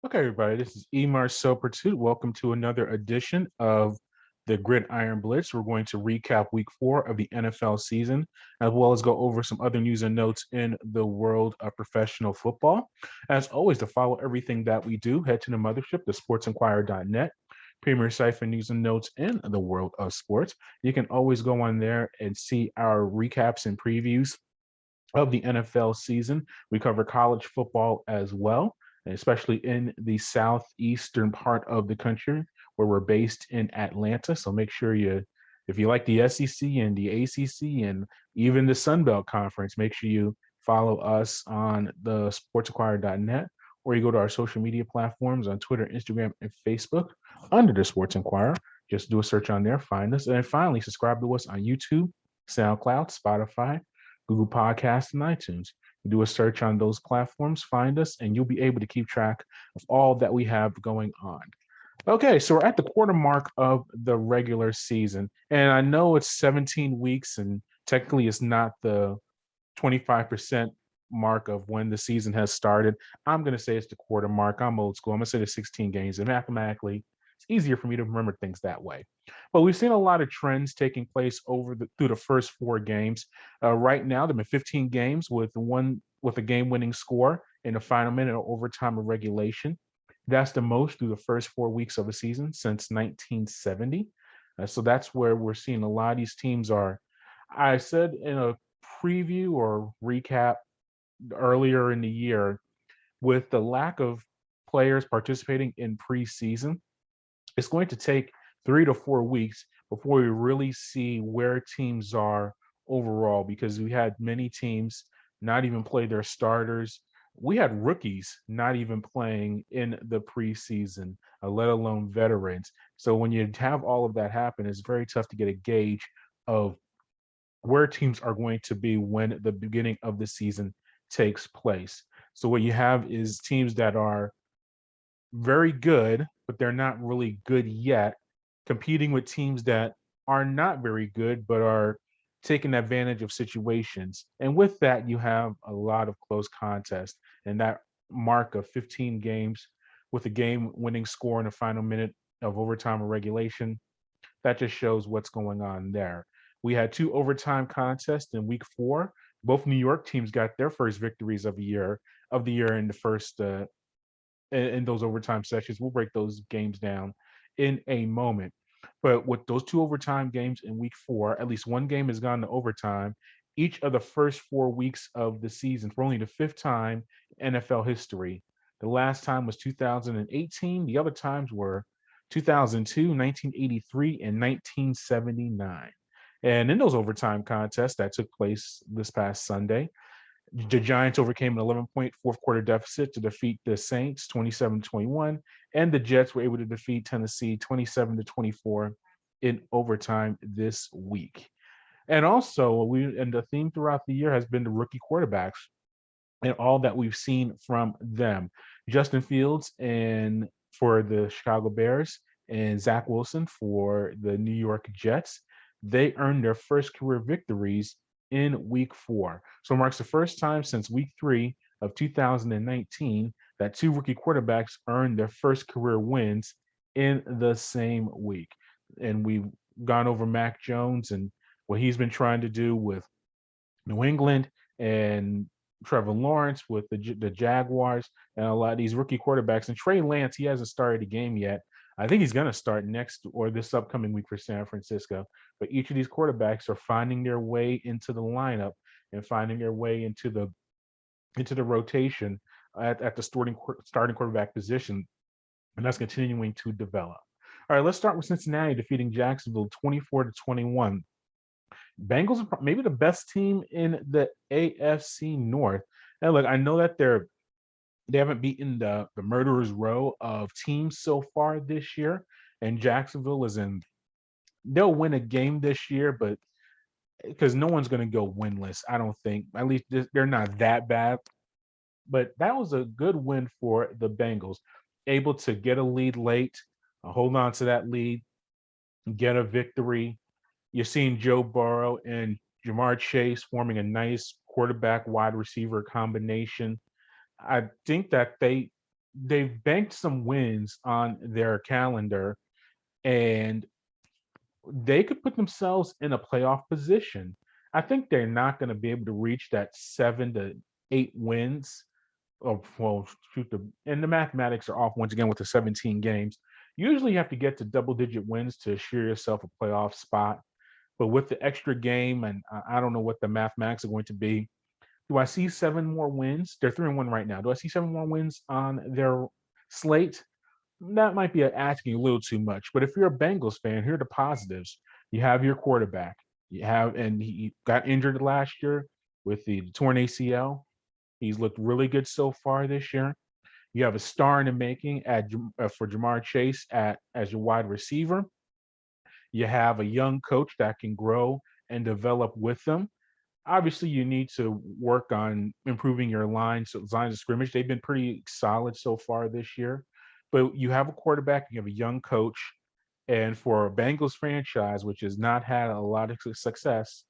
Okay, everybody, this is Emar Sopertute. Welcome to another edition of the Gridiron Blitz. We're going to recap week 4 of the NFL season, as well as go over some other news and notes in the world of professional football. As always, to follow everything that we do, head to the mothership, the sportsinquirer.net, premier site for news and notes in the world of sports. You can always go on there and see our recaps and previews of the NFL season. We cover college football as well, especially in the southeastern part of the country where we're based in Atlanta. So make sure if you like the SEC and the ACC and even the Sun Belt Conference, make sure you follow us on the sportsinquirer.net, or you go to our social media platforms on Twitter, Instagram, and Facebook under the Sports Inquirer. Just do a search on there, find us. And then finally, subscribe to us on YouTube, SoundCloud, Spotify, Google Podcasts, and iTunes. You do a search on those platforms, find us, and you'll be able to keep track of all that we have going on. Okay, so we're at the quarter mark of the regular season. And I know it's 17 weeks, and technically it's not the 25% mark of when the season has started. I'm going to say it's the quarter mark. I'm old school. I'm going to say the 16 games. And mathematically, it's easier for me to remember things that way. But we've seen a lot of trends taking place through the first 4 games. Right now, there have been 15 games with a game-winning score in the final minute or overtime of regulation. That's the most through the first 4 weeks of a season since 1970. So that's where we're seeing a lot of these teams are. I said in a preview or recap earlier in the year, with the lack of players participating in preseason, it's going to take 3 to 4 weeks before we really see where teams are overall, because we had many teams not even play their starters. We had rookies not even playing in the preseason, let alone veterans. So when you have all of that happen, it's very tough to get a gauge of where teams are going to be when the beginning of the season takes place. So what you have is teams that are very good, but they're not really good yet, competing with teams that are not very good, but are taking advantage of situations. And with that, you have a lot of close contests. And that mark of 15 games with a game winning score in the final minute of overtime or regulation, that just shows what's going on there. We had 2 overtime contests in week 4. Both New York teams got their first victories of the year in the first in those overtime sessions. We'll break those games down in a moment. But with those 2 overtime games in week 4, at least one game has gone to overtime each of the first 4 weeks of the season for only the 5th time in NFL history. The last time was 2018. The other times were 2002, 1983, and 1979. And in those overtime contests that took place this past Sunday, the Giants overcame an 11-point fourth quarter deficit to defeat the Saints 27-21, and the Jets were able to defeat Tennessee 27-24 in overtime this week. And also, the theme throughout the year has been the rookie quarterbacks and all that we've seen from them. Justin Fields and for the Chicago Bears and Zach Wilson for the New York Jets, they earned their first career victories in week 4. So it marks the first time since week 3 of 2019 that 2 rookie quarterbacks earned their first career wins in the same week. And we've gone over Mac Jones and what he's been trying to do with New England, and Trevor Lawrence with the Jaguars, and a lot of these rookie quarterbacks. And Trey Lance, he hasn't started a game yet. I think he's going to start next or this upcoming week for San Francisco. But each of these quarterbacks are finding their way into the lineup and finding their way into the rotation at the starting quarterback position, and that's continuing to develop. All right, let's start with Cincinnati defeating Jacksonville 24-21. Bengals are maybe the best team in the AFC North. And look, I know that they haven't beaten the murderer's row of teams so far this year, and Jacksonville is in. They'll win a game this year, but because no one's going to go winless, I don't think. At least they're not that bad. But that was a good win for the Bengals, able to get a lead late, hold on to that lead, get a victory. You're seeing Joe Burrow and Jamar Chase forming a nice quarterback wide receiver combination. I think that they've banked some wins on their calendar, and they could put themselves in a playoff position. I think they're not going to be able to reach that 7 to 8 wins. Of well, shoot and the mathematics are off once again with the 17 games. Usually, you have to get to double-digit wins to assure yourself a playoff spot. But with the extra game, and I don't know what the mathematics are going to be. Do I see 7 more wins? They're 3-1 right now. Do I see 7 more wins on their slate? That might be asking a little too much. But if you're a Bengals fan, here are the positives. You have your quarterback. And he got injured last year with the torn ACL. He's looked really good so far this year. You have a star in the making for Jamar Chase as your wide receiver. You have a young coach that can grow and develop with them. Obviously, you need to work on improving your lines of scrimmage. They've been pretty solid so far this year, but you have a quarterback, you have a young coach, and for a Bengals franchise, which has not had a lot of success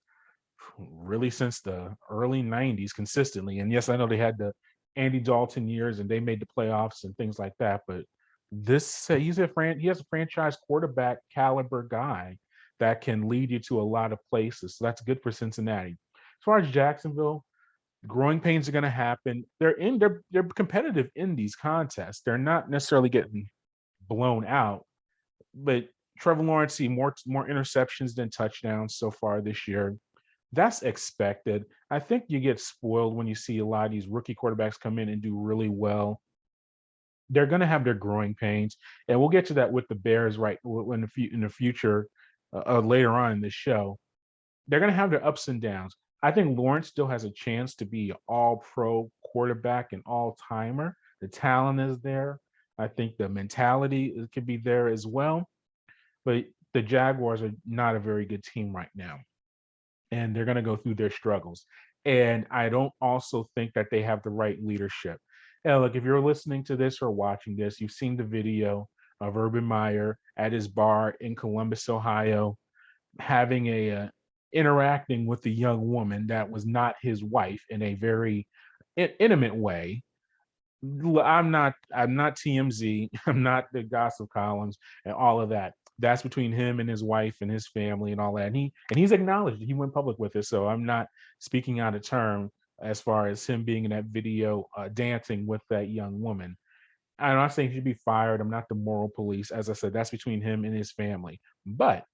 really since the early 90s consistently. And yes, I know they had the Andy Dalton years and they made the playoffs and things like that, but he has a franchise quarterback caliber guy that can lead you to a lot of places. So that's good for Cincinnati. As far as Jacksonville, growing pains are going to happen. They're competitive in these contests. They're not necessarily getting blown out, but Trevor Lawrence see more interceptions than touchdowns so far this year. That's expected. I think you get spoiled when you see a lot of these rookie quarterbacks come in and do really well. They're going to have their growing pains, and we'll get to that with the Bears in the future later on in this show. They're going to have their ups and downs. I think Lawrence still has a chance to be an all-pro quarterback and all-timer. The talent is there. I think the mentality could be there as well. But the Jaguars are not a very good team right now, and they're going to go through their struggles. And I don't also think that they have the right leadership. And look, if you're listening to this or watching this, you've seen the video of Urban Meyer at his bar in Columbus, Ohio, having interacting with a young woman that was not his wife in a very intimate way. I'm not TMZ. I'm not the gossip columns and all of that. That's between him and his wife and his family and all that. And he's acknowledged it. He went public with it. So I'm not speaking out of term as far as him being in that video dancing with that young woman. I'm not saying he should be fired. I'm not the moral police. As I said, that's between him and his family. But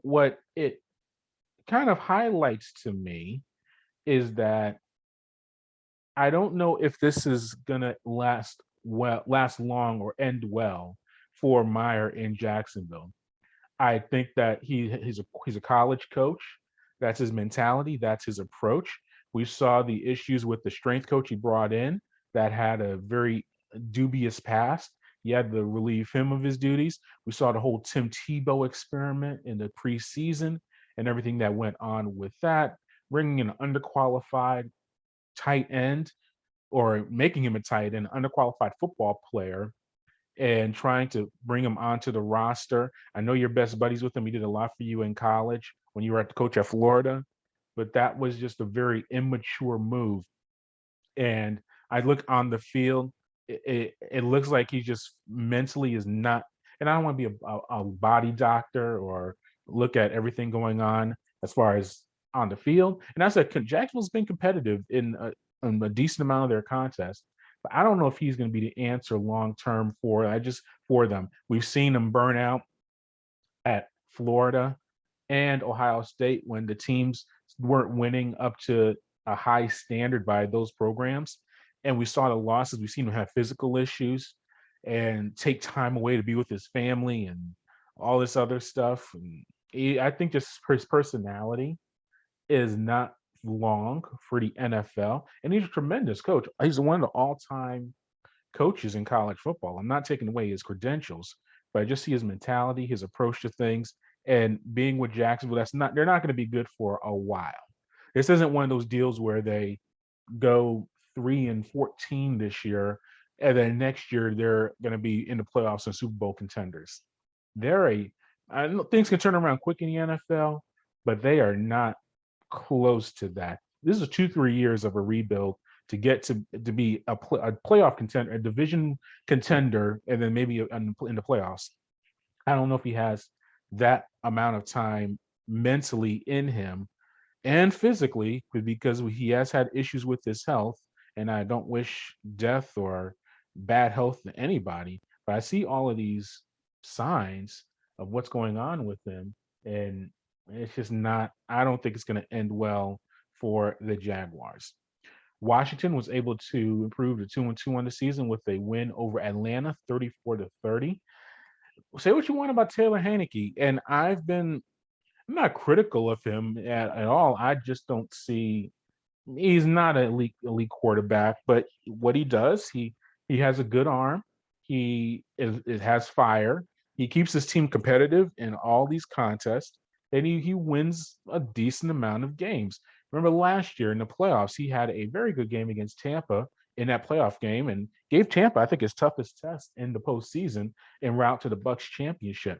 what it kind of highlights to me is that I don't know if this is gonna last long, or end well for Meyer in Jacksonville. I think that he's a college coach. That's his mentality. That's his approach. We saw the issues with the strength coach he brought in that had a very dubious past. He had to relieve him of his duties. We saw the whole Tim Tebow experiment in the preseason and everything that went on with that, bringing in an underqualified tight end or making him a tight end, underqualified football player, and trying to bring him onto the roster. I know you're best buddies with him. He did a lot for you in college when you were at the coach at Florida, but that was just a very immature move. And I look on the field, it looks like he just mentally is not. And I don't want to be a body doctor or look at everything going on as far as on the field. And I said, Jacksonville's been competitive in a decent amount of their contests. But I don't know if he's going to be the answer long term for them. We've seen him burn out at Florida and Ohio State when the teams weren't winning up to a high standard by those programs. And we saw the losses. We've seen him have physical issues and take time away to be with his family and all this other stuff. And I think just his personality is not long for the NFL. And he's a tremendous coach. He's one of the all-time coaches in college football. I'm not taking away his credentials, but I just see his mentality, his approach to things, and being with Jacksonville. They're not going to be good for a while. This isn't one of those deals where they go 3-14 this year, and then next year they're going to be in the playoffs and Super Bowl contenders. I know things can turn around quick in the NFL, but they are not close to that. This is 2-3 years of a rebuild to get to be a playoff contender, a division contender, and then maybe in the playoffs. I don't know if he has that amount of time mentally in him and physically because he has had issues with his health. And I don't wish death or bad health to anybody, but I see all of these signs of what's going on with him. And it's just not, I don't think it's going to end well for the Jaguars. Washington was able to improve to 2-2 on the season with a win over Atlanta, 34-30. Say what you want about Taylor Heineke, and I'm not critical of him at all. I just don't see he's not an elite quarterback, but what he does, he has a good arm. It has fire. He keeps his team competitive in all these contests, and he wins a decent amount of games. Remember last year in the playoffs, he had a very good game against Tampa in that playoff game and gave Tampa, I think, his toughest test in the postseason en route to the Bucs championship.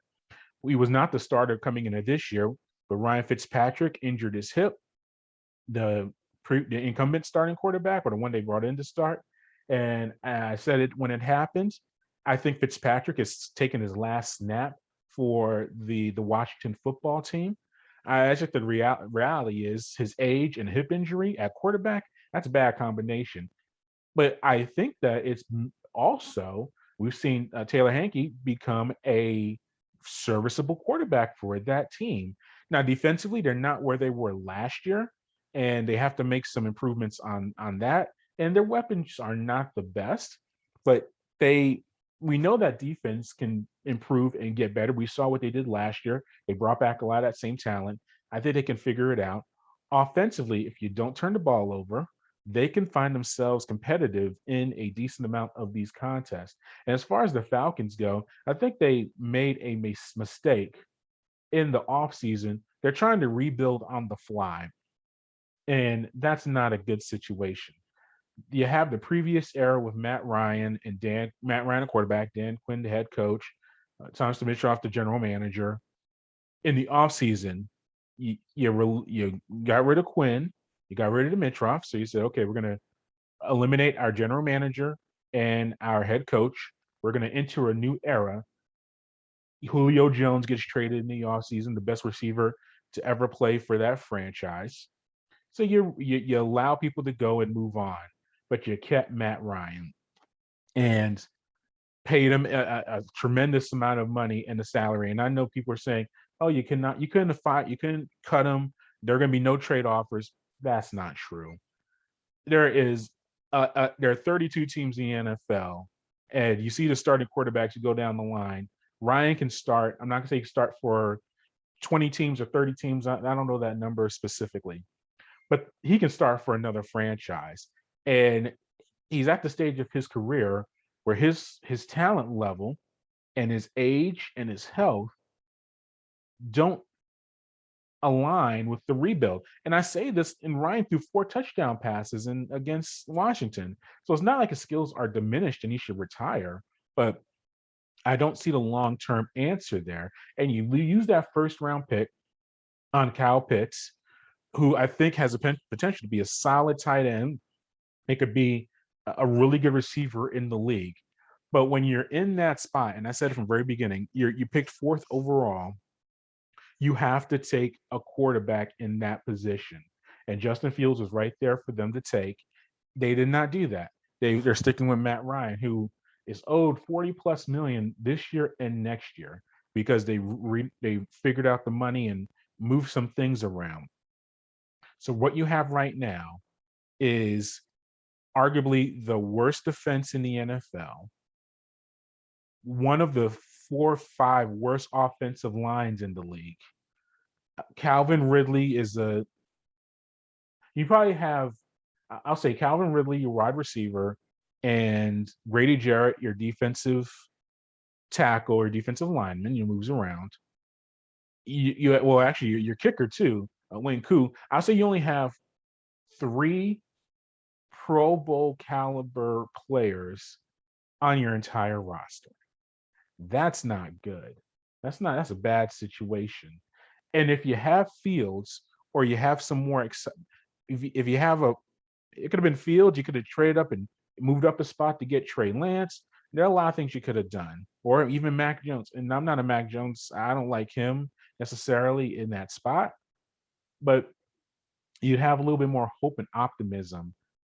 He was not the starter coming into this year, but Ryan Fitzpatrick injured his hip. The the incumbent starting quarterback or the one they brought in to start. And I said it when it happened. I think Fitzpatrick is taking his last snap for the Washington football team. I think the reality is his age and hip injury at quarterback, that's a bad combination. But I think that it's also, we've seen Taylor Heineke become a serviceable quarterback for that team. Now, defensively, they're not where they were last year, and they have to make some improvements on that. And their weapons are not the best, but we know that defense can improve and get better. We saw what they did last year. They brought back a lot of that same talent. I think they can figure it out. Offensively, if you don't turn the ball over, they can find themselves competitive in a decent amount of these contests. And as far as the Falcons go, I think they made a mistake in the offseason. They're trying to rebuild on the fly, and that's not a good situation. You have the previous era with Matt Ryan, the quarterback, Dan Quinn, the head coach, Thomas Dimitroff, the general manager. In the offseason, you got rid of Quinn, you got rid of Dimitroff, so you said, okay, we're going to eliminate our general manager and our head coach. We're going to enter a new era. Julio Jones gets traded in the offseason, the best receiver to ever play for that franchise. So you allow people to go and move on, but you kept Matt Ryan and paid him a tremendous amount of money in the salary. And I know people are saying, "Oh, you couldn't cut him. There are going to be no trade offers." That's not true. There are 32 teams in the NFL, and you see the starting quarterbacks. You go down the line. Ryan can start. I'm not going to say he can start for 20 teams or 30 teams. I don't know that number specifically, but he can start for another franchise. And he's at the stage of his career where his talent level and his age and his health don't align with the rebuild. And I say this, and Ryan threw 4 touchdown passes against Washington. So it's not like his skills are diminished and he should retire, but I don't see the long-term answer there. And you use that first-round pick on Kyle Pitts, who I think has a potential to be a solid tight end. It could be a really good receiver in the league. But when you're in that spot, and I said it from the very beginning, you picked 4th overall, you have to take a quarterback in that position. And Justin Fields was right there for them to take. They did not do that. They're sticking with Matt Ryan, who is owed $40+ million this year and next year because they figured out the money and moved some things around. So what you have right now is arguably the worst defense in the NFL, one of the 4 or 5 worst offensive lines in the league. Calvin Ridley you probably have, I'll say Calvin Ridley, your wide receiver, and Grady Jarrett, your defensive tackle or defensive lineman, you moves around. Your kicker too, Wayne Koo. I'll say you only have 3 Pro Bowl caliber players on your entire roster. That's not good. That's a bad situation. And if you have Fields or you have some more, if you have it could have been Fields. You could have traded up and moved up a spot to get Trey Lance. There are a lot of things you could have done, or even Mac Jones. And I'm not a Mac Jones. I don't like him necessarily in that spot, but you'd have a little bit more hope and optimism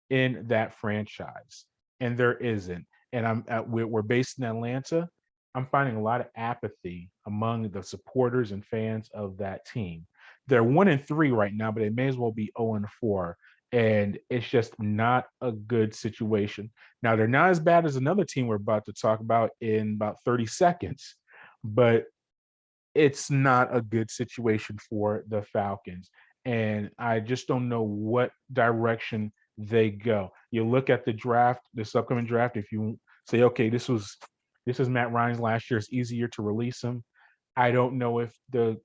in that franchise, and there isn't. And we're based in Atlanta. I'm finding a lot of apathy among the supporters and fans of that team. They're 1-3 right now, but they may as well be 0-4, and it's just not a good situation. Now they're not as bad as another team we're about to talk about in about 30 seconds, but it's not a good situation for the Falcons. And I just don't know what direction they go. You look at the draft, this upcoming draft, if you say, okay, this is Matt Ryan's last year, it's easier to release him. I don't know if the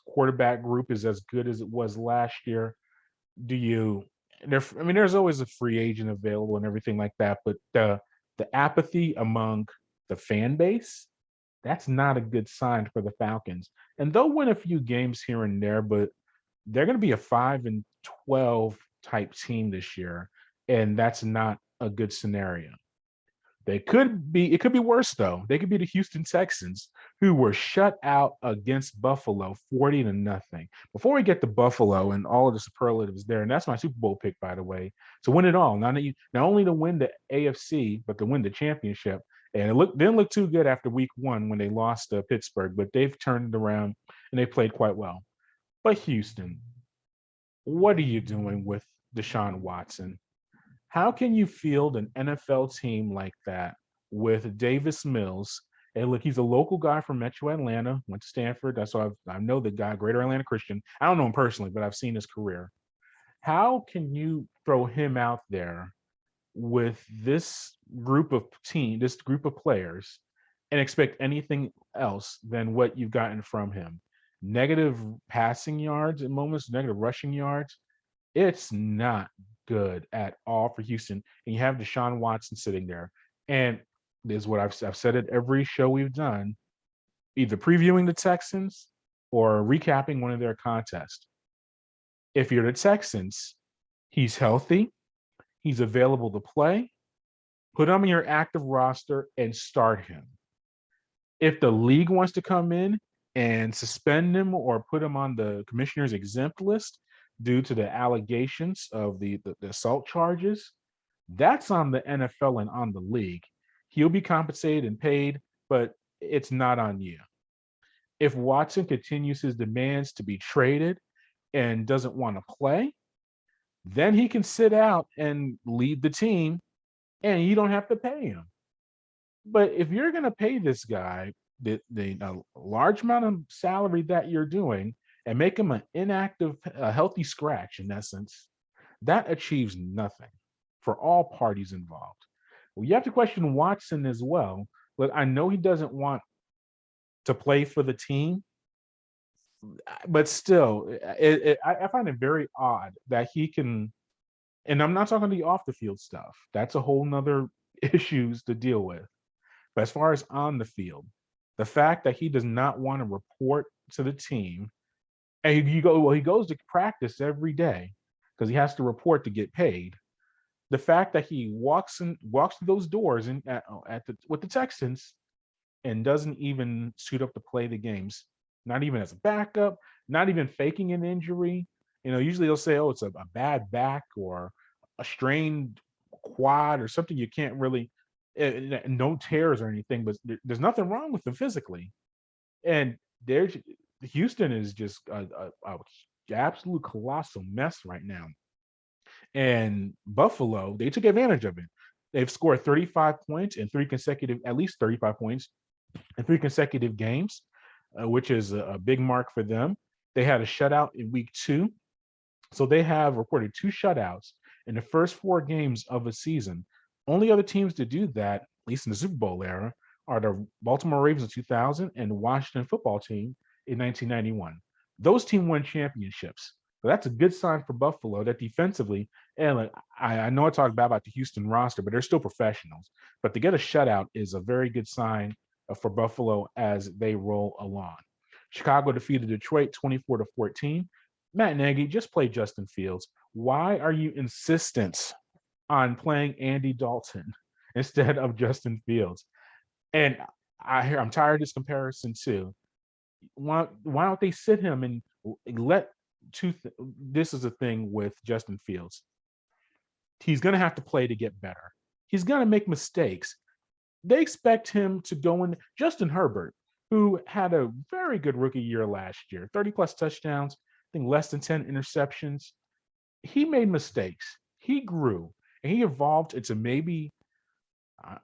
quarterback group is as good as it was last year. There's always a free agent available and everything like that, but the apathy among the fan base, that's not a good sign for the Falcons. And they'll win a few games here and there, but they're going to be a 5-12 type team this year, and that's not a good scenario. It could be worse though. They could be the Houston Texans, who were shut out against Buffalo 40-0. Before we get to Buffalo and all of the superlatives there, and that's my Super Bowl pick, by the way, to win it all. Not only to win the AFC, but to win the championship. And didn't look too good after week 1 when they lost to Pittsburgh, but they've turned it around and they played quite well. But Houston, what are you doing with Deshaun Watson? How can you field an NFL team like that with Davis Mills? And look, he's a local guy from Metro Atlanta, went to Stanford. That's why I know the guy, Greater Atlanta Christian. I don't know him personally, but I've seen his career. How can you throw him out there with this group of players, and expect anything else than what you've gotten from him? Negative passing yards at moments, negative rushing yards. It's not good at all for Houston. And you have Deshaun Watson sitting there. And this is what I've said at every show we've done, either previewing the Texans or recapping one of their contests. If you're the Texans, he's healthy, he's available to play, put him on your active roster and start him. If the league wants to come in and suspend him or put him on the commissioner's exempt list due to the allegations of the assault charges, that's on the NFL and on the league. He'll be compensated and paid, but it's not on you. If Watson continues his demands to be traded and doesn't want to play, then he can sit out and lead the team and you don't have to pay him. But if you're going to pay this guy the large amount of salary that you're doing and make him an inactive, healthy scratch, in essence, that achieves nothing for all parties involved. Well, you have to question Watson as well. But I know he doesn't want to play for the team, but still, I find it very odd that he can, and I'm not talking the off the field stuff. That's a whole nother issues to deal with. But as far as on the field, the fact that he does not want to report to the team, and he goes to practice every day because he has to report to get paid. The fact that he walks through those doors with the Texans and doesn't even suit up to play the games, not even as a backup, not even faking an injury. Usually they'll say, "Oh, it's a bad back or a strained quad or something you can't really, no tears or anything." But there's nothing wrong with him physically, and Houston is just a absolute colossal mess right now. And Buffalo, they took advantage of it. They've scored 35 points in at least 35 points in 3 consecutive games, which is a big mark for them. They had a shutout in week 2. So they have reported 2 shutouts in the first 4 games of a season. Only other teams to do that, at least in the Super Bowl era, are the Baltimore Ravens in 2000 and the Washington football team in 1991. Those teams won championships. So that's a good sign for Buffalo that defensively, and I know I talked about the Houston roster, but they're still professionals. But to get a shutout is a very good sign for Buffalo as they roll along. Chicago defeated Detroit 24-14. Matt Nagy just played Justin Fields. Why are you insistent on playing Andy Dalton instead of Justin Fields? And I'm tired of this comparison too. Why don't they sit him and let this is the thing with Justin Fields. He's going to have to play to get better. He's going to make mistakes. They expect him to go in. Justin Herbert, who had a very good rookie year last year, 30 plus touchdowns, I think less than 10 interceptions. He made mistakes. He grew and he evolved into maybe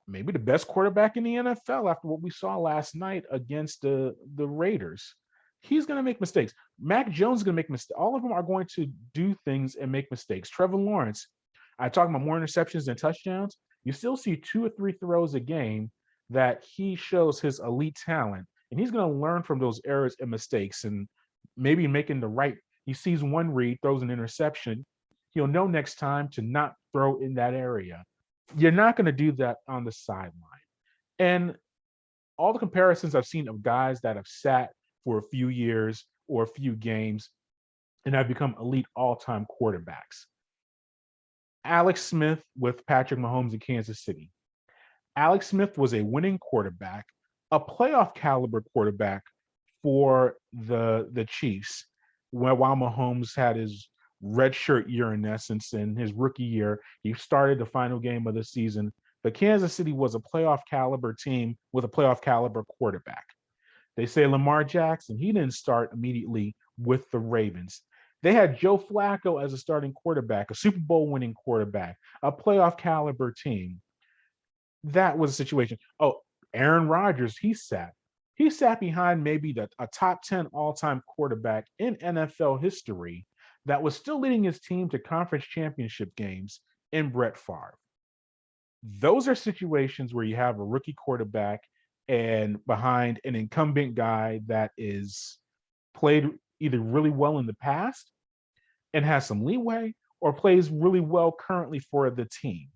the best quarterback in the NFL after what we saw last night against the Raiders. He's going to make mistakes. Mac Jones is going to make mistakes. All of them are going to do things and make mistakes. Trevor Lawrence, I talk about more interceptions than touchdowns. You still see 2 or 3 throws a game that he shows his elite talent, and he's going to learn from those errors and mistakes and maybe making the right. He sees one read, throws an interception. He'll know next time to not throw in that area. You're not going to do that on the sideline. And all the comparisons I've seen of guys that have sat for a few years or a few games and have become elite all-time quarterbacks. Alex Smith with Patrick Mahmoes in Kansas City. Alex Smith was a winning quarterback, a playoff caliber quarterback for the Chiefs, while Mahomes had his redshirt year in essence. In his rookie year, he started the final game of the season. But Kansas City was a playoff caliber team with a playoff caliber quarterback. They say Lamar Jackson, he didn't start immediately with the Ravens. They had Joe Flacco as a starting quarterback, a Super Bowl winning quarterback, a playoff caliber team. That was a situation. Oh, Aaron Rodgers, he sat behind maybe a top 10 all-time quarterback in NFL history that was still leading his team to conference championship games in Brett Favre. Those are situations where you have a rookie quarterback and behind an incumbent guy that is played either really well in the past and has some leeway or plays really well currently for the team.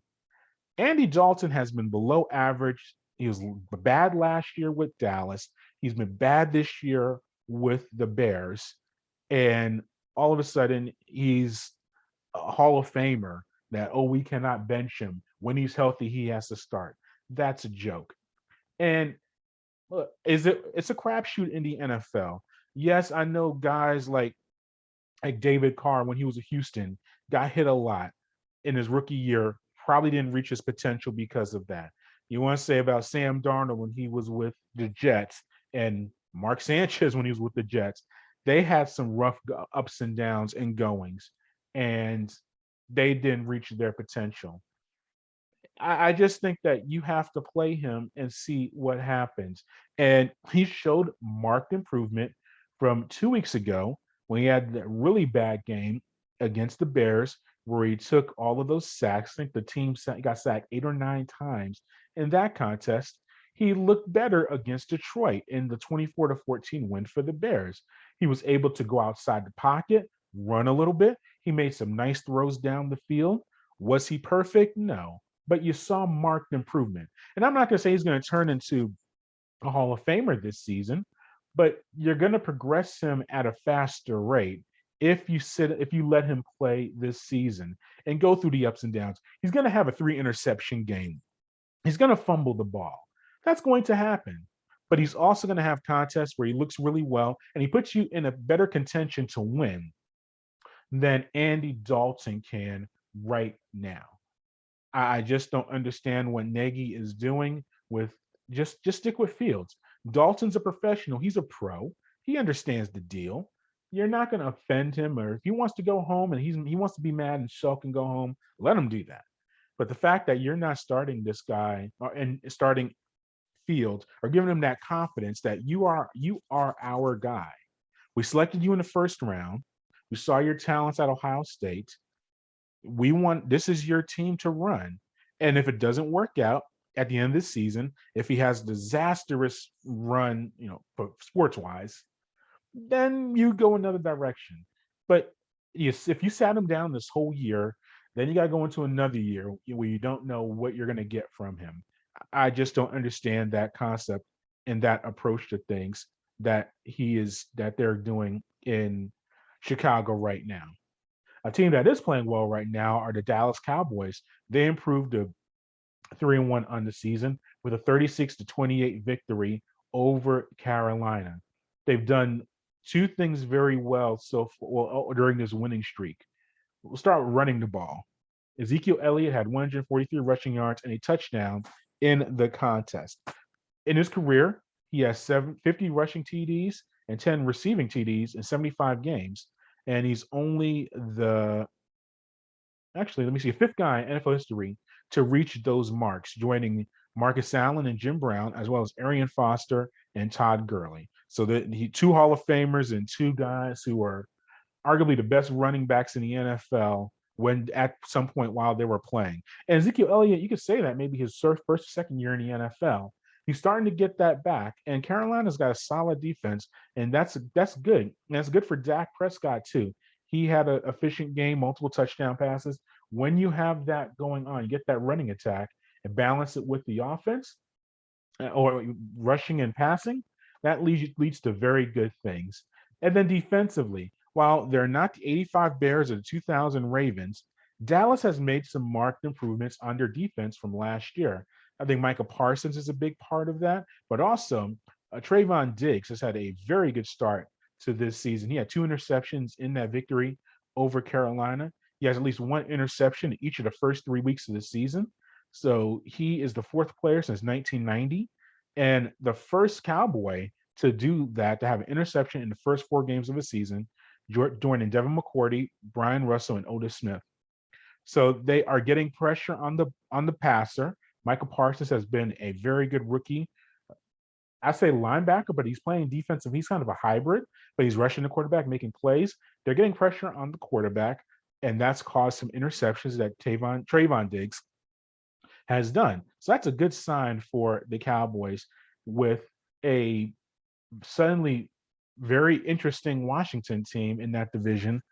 Andy Dalton has been below average. He was bad last year with Dallas. He's been bad this year with the Bears. And all of a sudden, he's a Hall of Famer that, we cannot bench him. When he's healthy, he has to start. That's a joke. And look, it's a crapshoot in the NFL. Yes, I know guys like David Carr, when he was at Houston, got hit a lot in his rookie year, probably didn't reach his potential because of that. You want to say about Sam Darnold when he was with the Jets and Mark Sanchez when he was with the Jets. They had some rough ups and downs and goings, and they didn't reach their potential. I just think that you have to play him and see what happens. And he showed marked improvement from 2 weeks ago when he had that really bad game against the Bears, where he took all of those sacks. I think the team got sacked 8 or 9 times in that contest. He looked better against Detroit in the 24-14 win for the Bears. He was able to go outside the pocket, run a little bit. He made some nice throws down the field. Was he perfect? No. But you saw marked improvement. And I'm not going to say he's going to turn into a Hall of Famer this season, but you're going to progress him at a faster rate if you let him play this season and go through the ups and downs. He's going to have a 3 interception game. He's going to fumble the ball. That's going to happen. But he's also going to have contests where he looks really well and he puts you in a better contention to win than Andy Dalton can right now. I just don't understand what Nagy is doing with just stick with Fields. Dalton's a professional. He's a pro. He understands the deal. You're not going to offend him, or if he wants to go home and he wants to be mad and sulk and go home, let him do that. But the fact that you're not starting this guy and starting Fields or giving him that confidence that you are our guy. We selected you in the first round. We saw your talents at Ohio State. This is your team to run. And if it doesn't work out at the end of the season, if he has a disastrous run, sports wise, then you go another direction. But if you sat him down this whole year, then you got to go into another year where you don't know what you're going to get from him. I just don't understand that concept and that approach to things that they're doing in Chicago right now. A team that is playing well right now are the Dallas Cowboys. They improved to 3-1 on the season with a 36-28 victory over Carolina. They've done two things very well during this winning streak. We'll start running the ball. Ezekiel Elliott had 143 rushing yards and a touchdown in the contest. In his career, he has 50 rushing TDs and 10 receiving TDs in 75 games. And he's only fifth guy in NFL history to reach those marks, joining Marcus Allen and Jim Brown, as well as Arian Foster and Todd Gurley. So two Hall of Famers and two guys who are arguably the best running backs in the NFL when at some point while they were playing. And Ezekiel Elliott, you could say that maybe his first or second year in the NFL. He's starting to get that back. And Carolina's got a solid defense, and that's good. And that's good for Dak Prescott, too. He had an efficient game, multiple touchdown passes. When you have that going on, you get that running attack and balance it with the offense or rushing and passing, that leads to very good things. And then defensively, while they're not the 85 Bears or the 2000 Ravens, Dallas has made some marked improvements on their defense from last year. I think Micah Parsons is a big part of that, but also Trayvon Diggs has had a very good start to this season. He had 2 interceptions in that victory over Carolina. He has at least 1 interception in each of the first 3 weeks of the season. So he is the 4th player since 1990 and the first Cowboy to do that, to have an interception in the first 4 games of a season, joining Devin McCourty, Brian Russell, and Otis Smith. So they are getting pressure on the passer. Michael Parsons has been a very good rookie. I say linebacker, but he's playing defensive. He's kind of a hybrid, but he's rushing the quarterback, making plays. They're getting pressure on the quarterback, and that's caused some interceptions that Trayvon Diggs has done. So that's a good sign for the Cowboys with a suddenly very interesting Washington team in that division.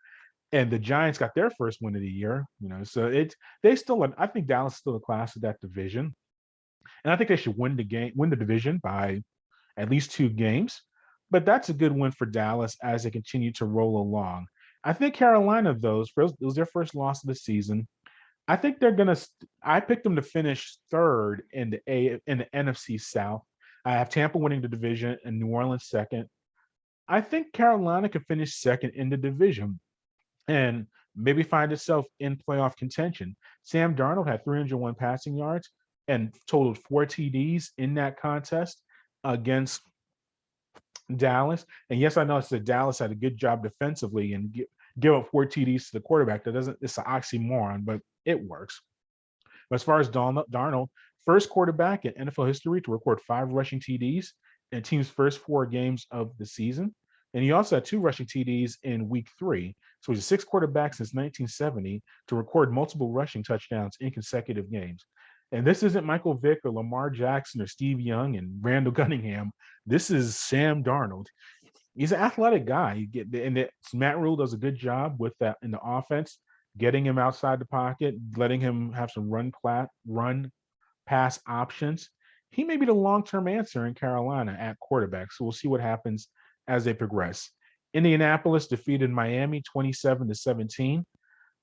And the Giants got their first win of the year, so I think Dallas is still a class of that division. And I think they should win the division by at least 2 games. But that's a good win for Dallas as they continue to roll along. I think Carolina, though, it was their first loss of the season. I think I picked them to finish 3rd in the NFC South. I have Tampa winning the division and New Orleans 2nd. I think Carolina could finish 2nd in the division and maybe find itself in playoff contention. Sam Darnold had 301 passing yards and totaled 4 TDs in that contest against Dallas. And yes, I know it's that Dallas had a good job defensively and give up 4 TDs to the quarterback. It's an oxymoron, but it works. But as far as Darnold, first quarterback in NFL history to record 5 rushing TDs in the team's first 4 games of the season. And he also had 2 rushing TDs in week 3. So he's a 6th quarterback since 1970 to record multiple rushing touchdowns in consecutive games. And this isn't Michael Vick or Lamar Jackson or Steve Young and Randall Cunningham. This is Sam Darnold. He's an athletic guy. Matt Rule does a good job with that in the offense, getting him outside the pocket, letting him have some run pass options. He may be the long-term answer in Carolina at quarterback. So we'll see what happens as they progress. Indianapolis defeated Miami 27-17.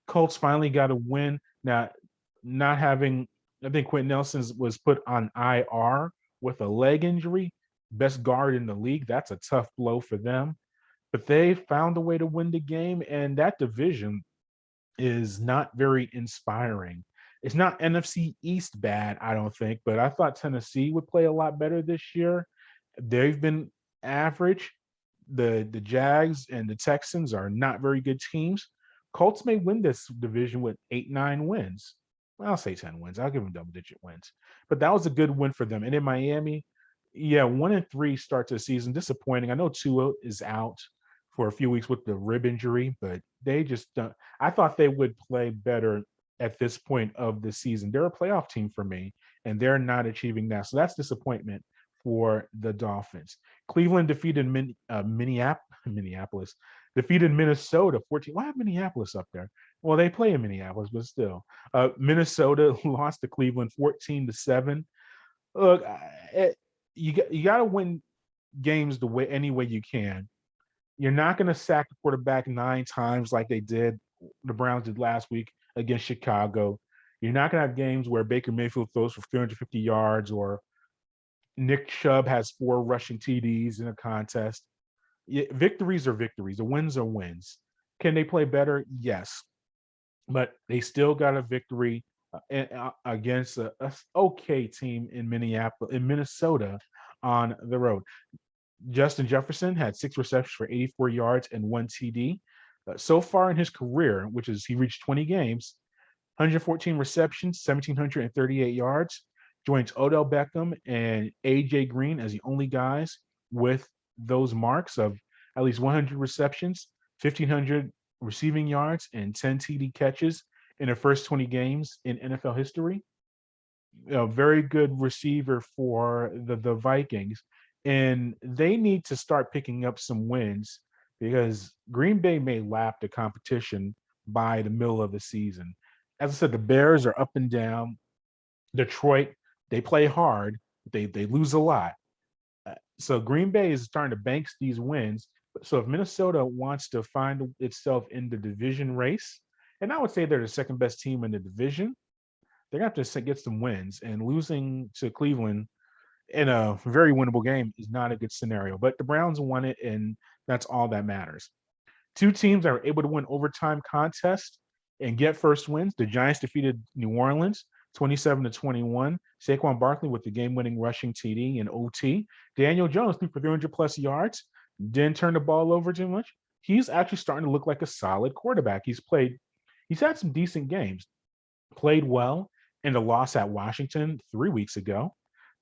Colts finally got a win. Now, I think Quentin Nelson was put on IR with a leg injury, best guard in the league. That's a tough blow for them. But they found a way to win the game, and that division is not very inspiring. It's not NFC East bad, I don't think, but I thought Tennessee would play a lot better this year. They've been average. The Jags and the Texans are not very good teams. Colts may win this division with 8-9 wins. Well, I'll say 10 wins. I'll give them double-digit wins. But that was a good win for them. And in Miami, 1-3 start to the season. Disappointing. I know Tua is out for a few weeks with the rib injury, but they just don't. I thought they would play better at this point of the season. They're a playoff team for me, and they're not achieving that. So that's disappointment for the Dolphins. Cleveland defeated Minneapolis, defeated Minnesota 14. Why have Minneapolis up there? Well, they play in Minneapolis, but still. Minnesota lost to Cleveland 14-7. Look, you got to win games any way you can. You're not going to sack the quarterback 9 times like they did the Browns did last week against Chicago. You're not going to have games where Baker Mayfield throws for 350 yards or Nick Chubb has 4 rushing TDs in a contest. Victories are victories. The wins are wins. Can they play better? Yes, but they still got a victory against a okay team in Minnesota on the road. Justin Jefferson had 6 receptions for 84 yards and 1 TD. So far in his career, which is he reached 20 games, 114 receptions, 1,738 yards. Joins Odell Beckham and AJ Green as the only guys with those marks of at least 100 receptions, 1,500 receiving yards, and 10 TD catches in their first 20 games in NFL history. A very good receiver for the Vikings. And they need to start picking up some wins because Green Bay may lap the competition by the middle of the season. As I said, the Bears are up and down. Detroit, they play hard. They lose a lot. So Green Bay is starting to bank these wins. So if Minnesota wants to find itself in the division race, and I would say they're the second best team in the division, they're going to have to get some wins. And losing to Cleveland in a very winnable game is not a good scenario. But the Browns won it, and that's all that matters. 2 teams that were able to win overtime contests and get first wins. The Giants defeated New Orleans 27-21. Saquon Barkley with the game-winning rushing TD in OT. Daniel Jones threw for 300-plus yards. Didn't turn the ball over too much. He's actually starting to look like a solid quarterback. He's had some decent games. Played well in the loss at Washington 3 weeks ago.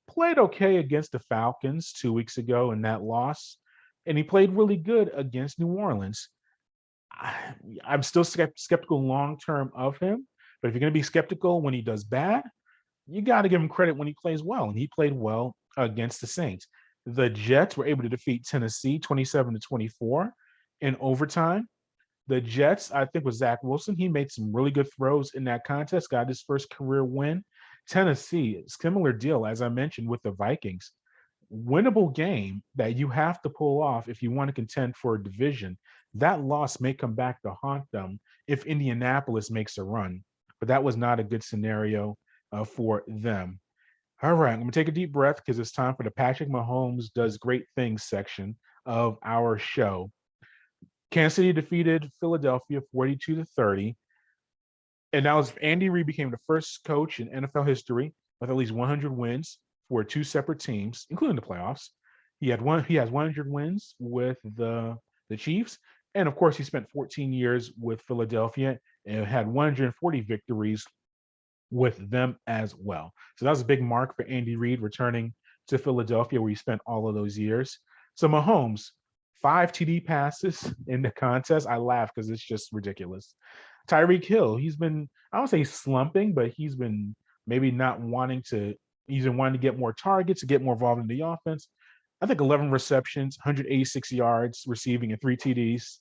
Played okay against the Falcons 2 weeks ago in that loss. And he played really good against New Orleans. I'm still skeptical long-term of him. But if you're going to be skeptical when he does bad, you got to give him credit when he plays well. And he played well against the Saints. The Jets were able to defeat Tennessee 27-24 in overtime. The Jets, I think, with Zach Wilson, he made some really good throws in that contest, got his first career win. Tennessee, similar deal, as I mentioned, with the Vikings. Winnable game that you have to pull off if you want to contend for a division. That loss may come back to haunt them if Indianapolis makes a run. But that was not a good scenario for them. All right, I'm going to take a deep breath because it's time for the Patrick Mahmoes Does Great Things section of our show. Kansas City defeated Philadelphia 42-30. And that was Andy Reid became the first coach in NFL history with at least 100 wins for 2 separate teams, including the playoffs. He has 100 wins with the Chiefs. And of course, he spent 14 years with Philadelphia and had 140 victories with them as well. So that was a big mark for Andy Reid returning to Philadelphia, where he spent all of those years. So Mahomes, 5 TD passes in the contest. I laugh because it's just ridiculous. Tyreek Hill, he's been, I don't say slumping, but he's been maybe not wanting to, he's been wanting to get more targets, to get more involved in the offense. I think 11 receptions, 186 yards receiving, and 3 TDs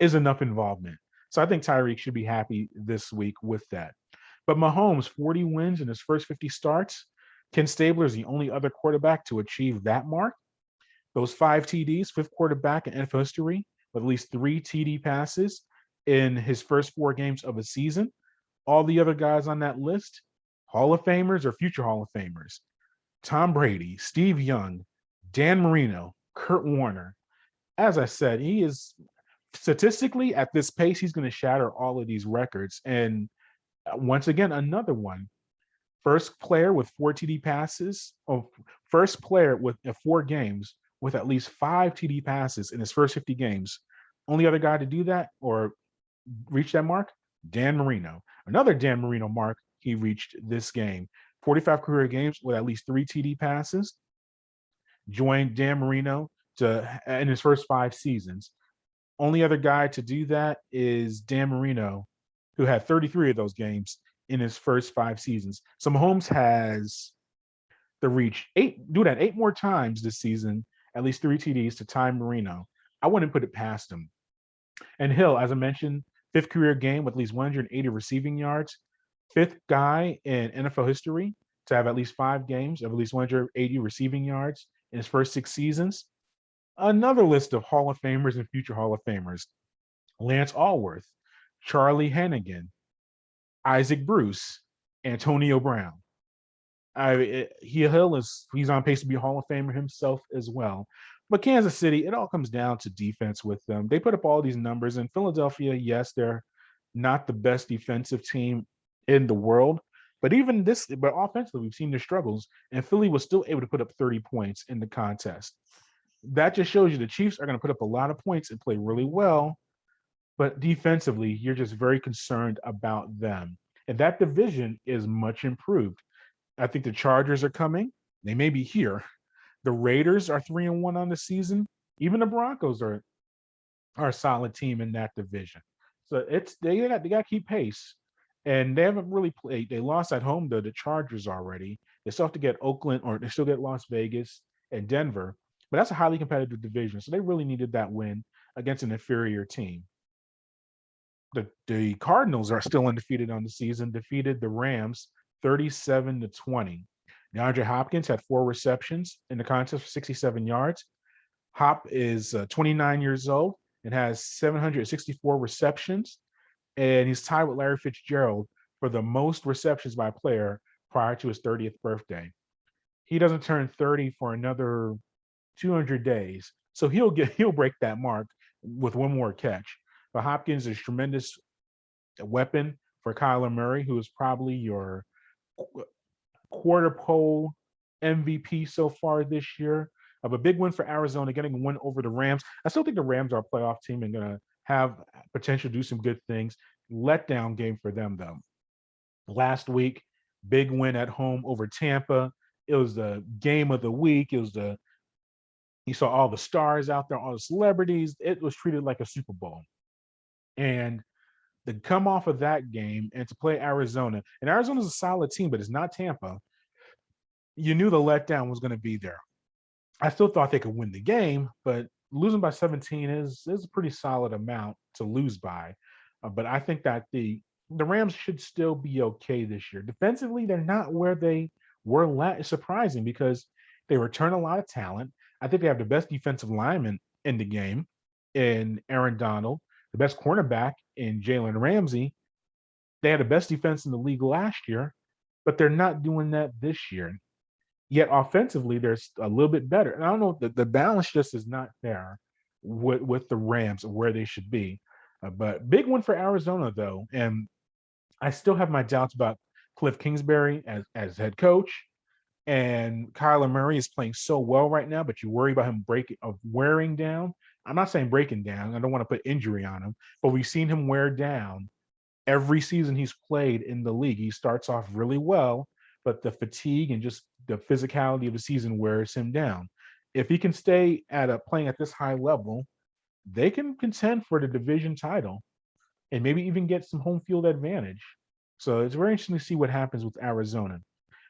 is enough involvement. So I think Tyreek should be happy this week with that. But Mahomes, 40 wins in his first 50 starts. Ken Stabler is the only other quarterback to achieve that mark. Those 5 TDs, 5th quarterback in NFL history with at least 3 TD passes in his first 4 games of a season. All the other guys on that list, Hall of Famers or future Hall of Famers. Tom Brady, Steve Young, Dan Marino, Kurt Warner. As I said, he is statistically at this pace, he's going to shatter all of these records. And once again, another one. First player with 4 TD passes, or first player with 4 games with at least 5 TD passes in his first 50 games. Only other guy to do that or reach that mark, Dan Marino. Another Dan Marino mark he reached this game. 45 career games with at least 3 TD passes. Joined Dan Marino in his first 5 seasons. Only other guy to do that is Dan Marino, who had 33 of those games in his first 5 seasons. So Mahomes has to reach 8 more times this season, at least 3 TDs to tie Marino. I wouldn't put it past him. And Hill, as I mentioned, 5th career game with at least 180 receiving yards, 5th guy in NFL history to have at least 5 games of at least 180 receiving yards in his first 6 seasons. Another list of Hall of Famers and future Hall of Famers. Lance Allworth, Charlie Hennigan, Isaac Bruce, Antonio Brown. He's on pace to be a Hall of Famer himself as well. But Kansas City, it all comes down to defense with them. They put up all these numbers. In Philadelphia, yes, they're not the best defensive team in the world. But but offensively, we've seen their struggles, and Philly was still able to put up 30 points in the contest. That just shows you the Chiefs are going to put up a lot of points and play really well. But defensively, you're just very concerned about them. And that division is much improved. I think the Chargers are coming. They may be here. The Raiders are 3-1 on the season. Even the Broncos are a solid team in that division. So they got to keep pace. And they haven't really played. They lost at home to the Chargers already. They still have to get Oakland, or they still get Las Vegas and Denver. But that's a highly competitive division. So they really needed that win against an inferior team. The Cardinals are still undefeated on the season, defeated the Rams 37-20. DeAndre Hopkins had 4 receptions in the contest for 67 yards. Hop is 29 years old and has 764 receptions, and he's tied with Larry Fitzgerald for the most receptions by a player prior to his 30th birthday. He doesn't turn 30 for another 200 days, so he'll break that mark with one more catch. But Hopkins is a tremendous weapon for Kyler Murray, who is probably your quarter pole MVP so far this year. Of a big win for Arizona, getting a win over the Rams. I still think the Rams are a playoff team and going to have potential to do some good things. Letdown game for them, though. Last week, big win at home over Tampa. It was the game of the week. You saw all the stars out there, all the celebrities. It was treated like a Super Bowl. And to come off of that game and to play Arizona, and Arizona's a solid team, but it's not Tampa, you knew the letdown was going to be there. I still thought they could win the game, but losing by 17 is a pretty solid amount to lose by. But I think that the Rams should still be okay this year. Defensively, they're not where they were. It's surprising because they return a lot of talent. I think they have the best defensive lineman in the game in Aaron Donald, the best cornerback in Jalen Ramsey. They had the best defense in the league last year, but they're not doing that this year. Yet offensively, they're a little bit better. And I don't know, the balance just is not there with the Rams where they should be. But big one for Arizona, though. And I still have my doubts about Cliff Kingsbury as head coach. And Kyler Murray is playing so well right now, but you worry about him wearing down. I'm not saying breaking down. I don't want to put injury on him, but we've seen him wear down every season he's played in the league. He starts off really well, but the fatigue and just the physicality of the season wears him down. If he can stay playing at this high level, they can contend for the division title and maybe even get some home field advantage. So it's very interesting to see what happens with Arizona.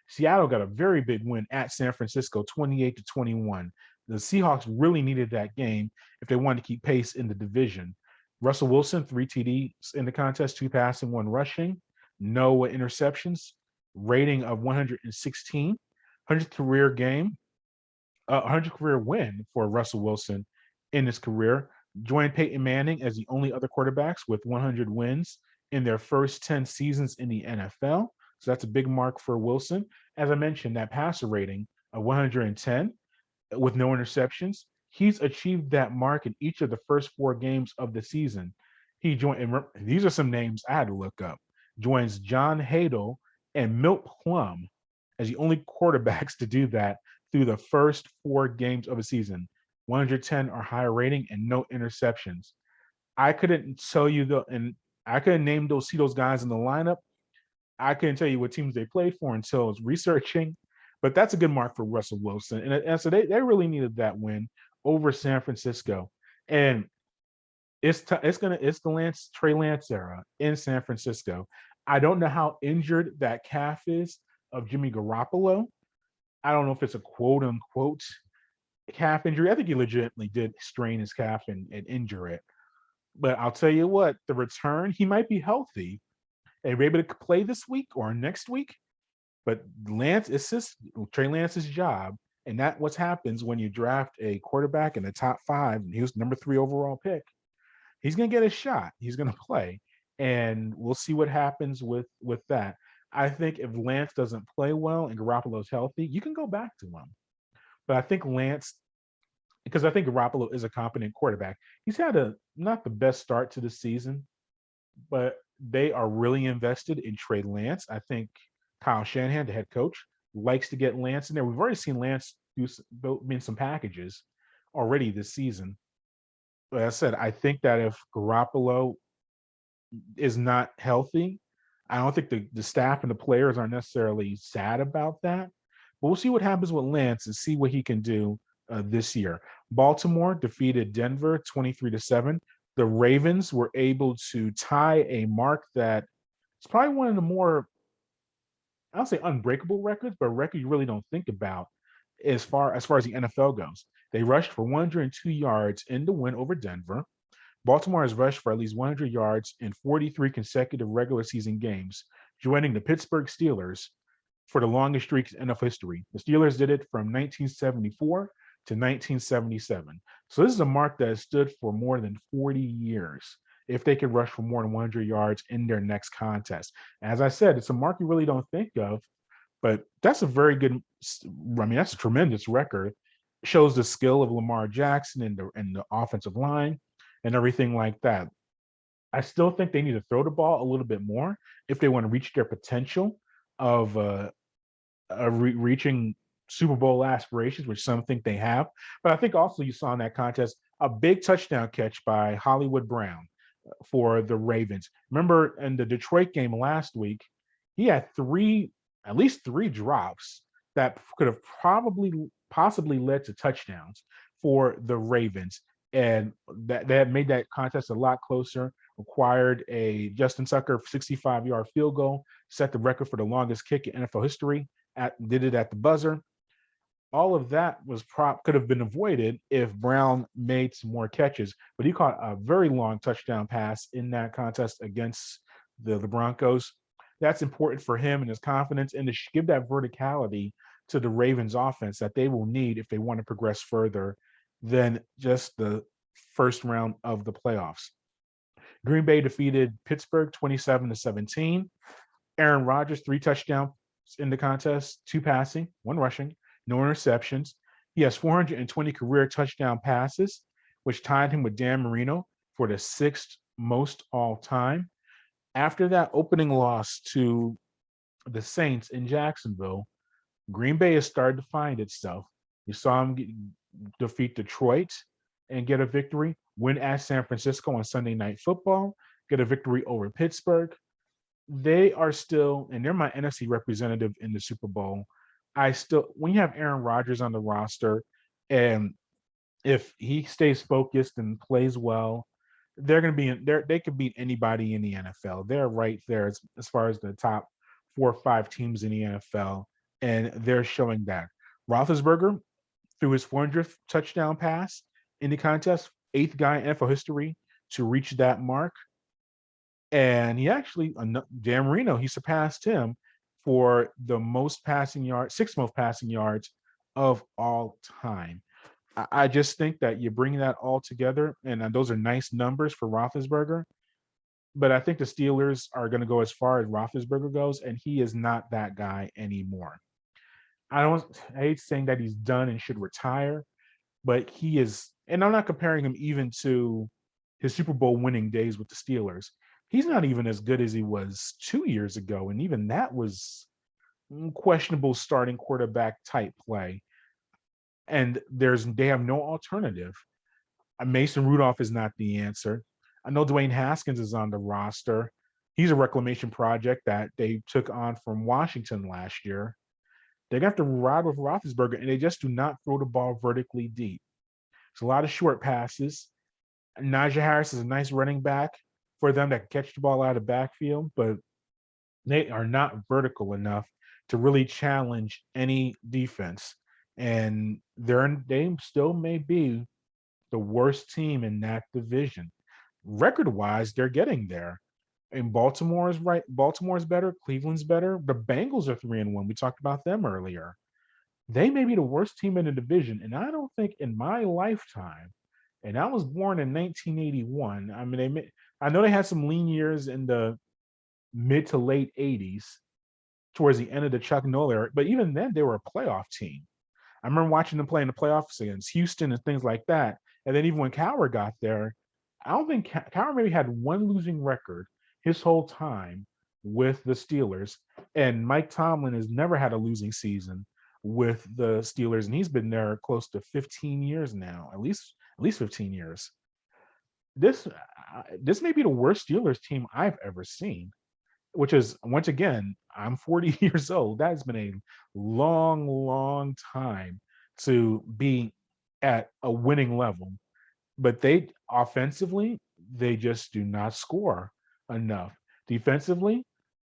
Seattle got a very big win at San Francisco, 28-21. The Seahawks really needed that game if they wanted to keep pace in the division. Russell Wilson, 3 TDs in the contest, 2 passing, 1 rushing, no interceptions, rating of 116, 100th career game, 100th career win for Russell Wilson in his career. Joined Peyton Manning as the only other quarterbacks with 100 wins in their first 10 seasons in the NFL. So that's a big mark for Wilson. As I mentioned, that passer rating of 110 with no interceptions. He's achieved that mark in each of the first 4 games of the season. He joined, and these are some names I had to look up, joins John Hadle and Milt Plum as the only quarterbacks to do that through the first 4 games of a season. 110 or higher rating and no interceptions. I couldn't tell you and I couldn't name see those guys in the lineup. I couldn't tell you what teams they played for until I was researching, but that's a good mark for Russell Wilson. And so they really needed that win over San Francisco. And it's the Trey Lance era in San Francisco. I don't know how injured that calf is of Jimmy Garoppolo. I don't know if it's a quote unquote calf injury. I think he legitimately did strain his calf and injure it. But I'll tell you what, the return, he might be healthy and be able to play this week or next week. But it's Trey Lance's job. And that's what happens when you draft a quarterback in the top 5, and he was number 3 overall pick. He's going to get a shot. He's going to play. and we'll see what happens with that. I think if Lance doesn't play well and Garoppolo's healthy, you can go back to him. But I think Lance, because I think Garoppolo is a competent quarterback. He's had a not the best start to the season, but they are really invested in Trey Lance. I think Kyle Shanahan, the head coach, likes to get Lance in there. We've already seen Lance in some packages already this season. Like I said, I think that if Garoppolo is not healthy, I don't think the staff and the players are necessarily sad about that. But we'll see what happens with Lance and see what he can do this year. Baltimore defeated Denver 23-7. The Ravens were able to tie a mark that it's probably one of the more, I don't say unbreakable records, but a record you really don't think about as far as the NFL goes. They rushed for 102 yards in the win over Denver. Baltimore has rushed for at least 100 yards in 43 consecutive regular season games, joining the Pittsburgh Steelers for the longest streak in NFL history. The Steelers did it from 1974 to 1977. So this is a mark that has stood for more than 40 years if they could rush for more than 100 yards in their next contest. As I said, it's a mark you really don't think of, but that's a very good, I mean, that's a tremendous record. Shows the skill of Lamar Jackson and the offensive line and everything like that. I still think they need to throw the ball a little bit more if they want to reach their potential of reaching Super Bowl aspirations, which some think they have. But I think also you saw in that contest a big touchdown catch by Hollywood Brown for the Ravens. Remember in the Detroit game last week, he had at least three drops that could have possibly led to touchdowns for the Ravens. And that made that contest a lot closer, required a Justin Tucker 65-yard field goal, set the record for the longest kick in NFL history, did it at the buzzer. All of that could have been avoided if Brown made some more catches, but he caught a very long touchdown pass in that contest against the Broncos. That's important for him and his confidence, and to give that verticality to the Ravens offense that they will need if they want to progress further than just the first round of the playoffs. Green Bay defeated Pittsburgh 27-17. Aaron Rodgers, 3 touchdowns in the contest, 2 passing, 1 rushing, no interceptions. He has 420 career touchdown passes, which tied him with Dan Marino for the 6th most all time. After that opening loss to the Saints in Jacksonville, Green Bay has started to find itself. You saw him defeat Detroit and get a victory, win at San Francisco on Sunday Night Football, get a victory over Pittsburgh. They are still, and they're my NFC representative in the Super Bowl. When you have Aaron Rodgers on the roster, and if he stays focused and plays well, they're going to be in there. They could beat anybody in the NFL. They're right there as far as the top 4 or 5 teams in the NFL, and they're showing that. Roethlisberger threw his 400th touchdown pass in the contest, 8th guy in NFL history to reach that mark. And he actually, Dan Marino, he surpassed him for the most passing yards, 6th most passing yards of all time. I just think that you bring that all together, and those are nice numbers for Roethlisberger. But I think the Steelers are going to go as far as Roethlisberger goes, and he is not that guy anymore. I hate saying that he's done and should retire, but he is, and I'm not comparing him even to his Super Bowl winning days with the Steelers. He's not even as good as he was 2 years ago, and even that was questionable starting quarterback type play. And they have no alternative. Mason Rudolph is not the answer. I know Dwayne Haskins is on the roster. He's a reclamation project that they took on from Washington last year. They're going to have to ride with Roethlisberger, and they just do not throw the ball vertically deep. It's a lot of short passes. Najee Harris is a nice running back for them that can catch the ball out of the backfield, but they are not vertical enough to really challenge any defense. And they still may be the worst team in that division. Record-wise, they're getting there. And Baltimore is right. Baltimore's better. Cleveland's better. The Bengals are 3-1. We talked about them earlier. They may be the worst team in the division. And I don't think in my lifetime, and I was born in 1981. I mean, I know they had some lean years in the mid to late 80s towards the end of the Chuck Noll era, but even then they were a playoff team. I remember watching them play in the playoffs against Houston and things like that. And then even when Cowher got there, I don't think Cowher maybe had one losing record his whole time with the Steelers. And Mike Tomlin has never had a losing season with the Steelers, and he's been there close to 15 years now, at least 15 years. This may be the worst Steelers team I've ever seen, which is, once again, I'm 40 years old. That has been a long, long time to be at a winning level. But they offensively, they just do not score enough. Defensively,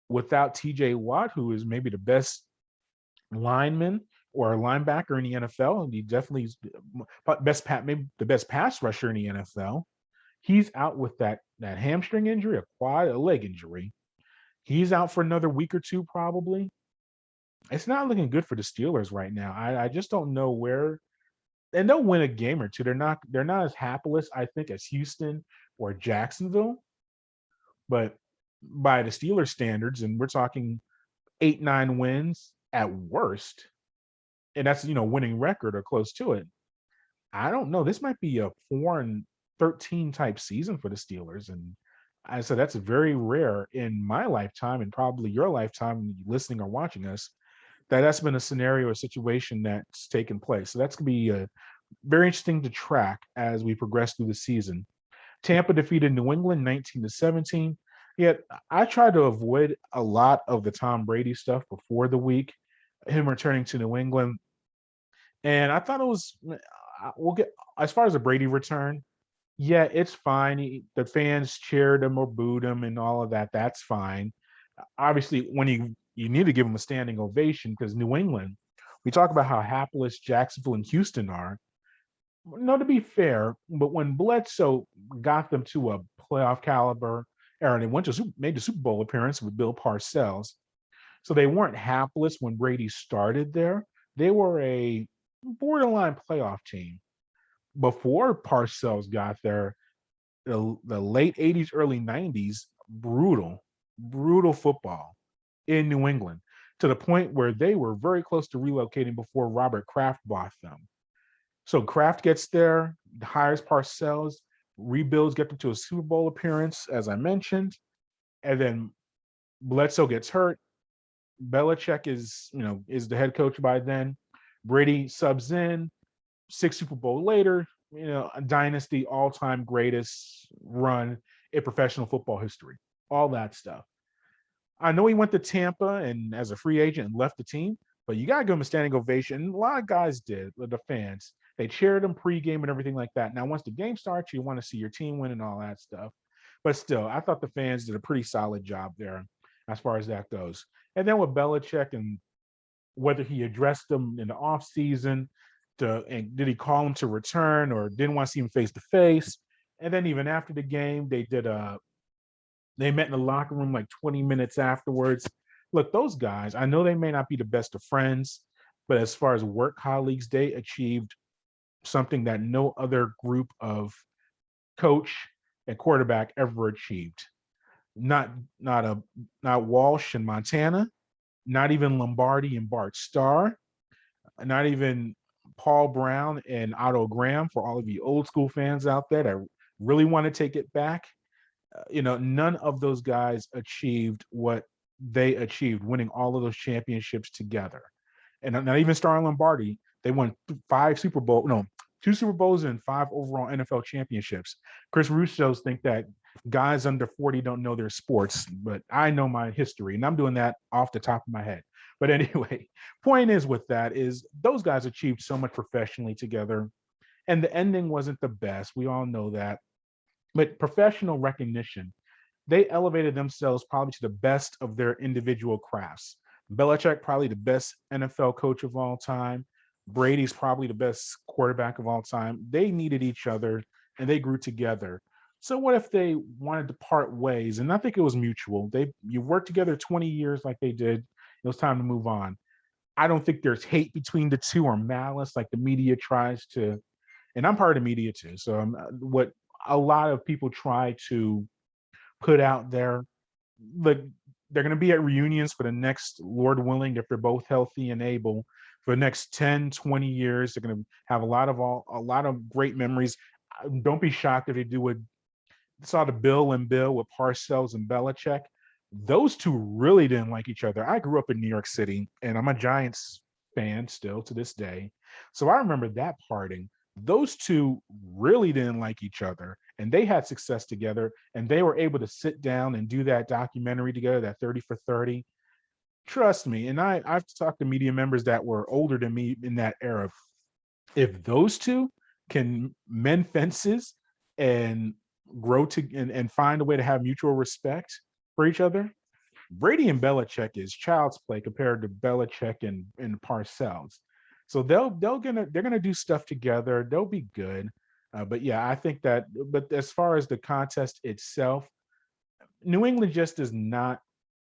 without TJ Watt, who is maybe the best lineman or linebacker in the NFL, and he definitely is maybe the best pass rusher in the NFL. He's out with that hamstring injury, a leg injury. He's out for another week or two, probably. It's not looking good for the Steelers right now. I just don't know where, and they'll win a game or two. They're not as hapless, I think, as Houston or Jacksonville, but by the Steelers standards, and we're talking 8-9 wins at worst, and that's winning record or close to it. I don't know. This might be a 4-13 type season for the Steelers, and I said that's very rare in my lifetime, and probably your lifetime, listening or watching us, that's been a scenario or situation that's taken place. So that's going to be very interesting to track as we progress through the season. Tampa defeated New England 19-17. Yet I tried to avoid a lot of the Tom Brady stuff before the week, him returning to New England. And I thought it was, we'll get, as far as the Brady return, yeah, it's fine. The fans cheered him or booed him and all of that. That's fine. Obviously, when you need to give him a standing ovation, because New England, we talk about how hapless Jacksonville and Houston are. No, to be fair, but when Bledsoe got them to a playoff caliber, Aaron, they made the Super Bowl appearance with Bill Parcells. So they weren't hapless when Brady started there. They were a borderline playoff team. Before Parcells got there, the late 80s, early 90s, brutal football in New England, to the point where they were very close to relocating before Robert Kraft bought them. So Kraft gets there, hires Parcells, rebuilds, get them to a Super Bowl appearance, as I mentioned, and then Bledsoe gets hurt. Belichick is the head coach by then. Brady subs in. 6 Super Bowl later, a dynasty, all-time greatest run in professional football history. All that stuff. I know he went to Tampa and as a free agent and left the team, but you got to give him a standing ovation. A lot of guys did, the fans. They cheered him pregame and everything like that. Now, once the game starts, you want to see your team win and all that stuff. But still, I thought the fans did a pretty solid job there as far as that goes. And then with Belichick, and whether he addressed them in the offseason, and did he call him to return or didn't want to see him face to face. And then even after the game, they met in the locker room like 20 minutes afterwards. Look, those guys, I know they may not be the best of friends, but as far as work colleagues, they achieved something that no other group of coach and quarterback ever achieved. Not Walsh in Montana, not even Lombardi and Bart Starr, not even Paul Brown and Otto Graham, for all of you old school fans out there that really want to take it back. None of those guys achieved what they achieved, winning all of those championships together. And not even Starr Lombardi, they won 2 Super Bowls and 5 overall NFL championships. Chris Russo's think that guys under 40 don't know their sports, but I know my history, and I'm doing that off the top of my head. But anyway, point is with that is those guys achieved so much professionally together, and the ending wasn't the best. We all know that. But professional recognition, they elevated themselves probably to the best of their individual crafts. Belichick, probably the best NFL coach of all time. Brady's probably the best quarterback of all time. They needed each other, and they grew together. So what if they wanted to part ways? And I think it was mutual. You worked together 20 years like they did. It was time to move on. I don't think there's hate between the two or malice like the media tries to. And I'm part of the media too. So what a lot of people try to put out there. But they're going to be at reunions for the next, Lord willing, if they're both healthy and able, for the next 10, 20 years. They're going to have a lot of great memories. Don't be shocked if they do it. Saw the Bill and Bill with Parcells and Belichick. Those two really didn't like each other. I grew up in New York City, and I'm a Giants fan still to this day. So I remember that parting. Those two really didn't like each other, and they had success together, and they were able to sit down and do that documentary together, that 30 for 30. Trust me, and I've talked to media members that were older than me in that era. If those two can mend fences and grow to and find a way to have mutual respect for each other, Brady and Belichick is child's play compared to Belichick and Parcells. So they're gonna do stuff together. They'll be good. But yeah, I think that. But as far as the contest itself, New England just does not